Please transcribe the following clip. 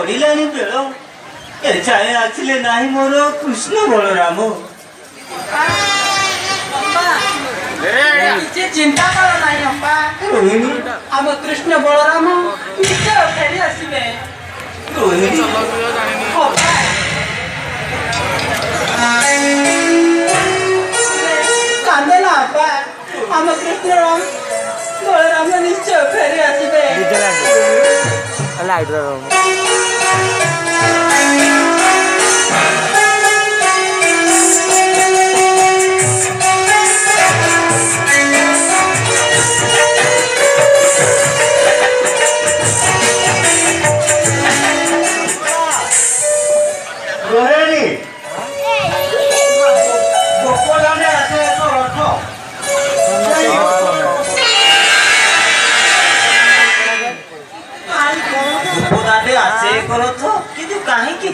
गड़िलानी bell ए जाए आसिले नाही मोर कृष्ण बलराम କିଛି ଚିନ୍ତା କର ନାହିଁ ଅପା। रोहिणी ଆମ କୃଷ୍ଣ ବଳରାମ ନିଶ୍ଚୟ ଫେରି ଆସିବେ। रोहिणी ଅପା, କାନ୍ଦେନା ଅପା। ଆମ କୃଷ୍ଣ ବଳରାମ ନିଶ୍ଚୟ ଫେରି ଆସିବେ। लाइट रोहिणी गोपदाने आसे एक रथ गोपदाने आसे एक रथ किंतु काहे की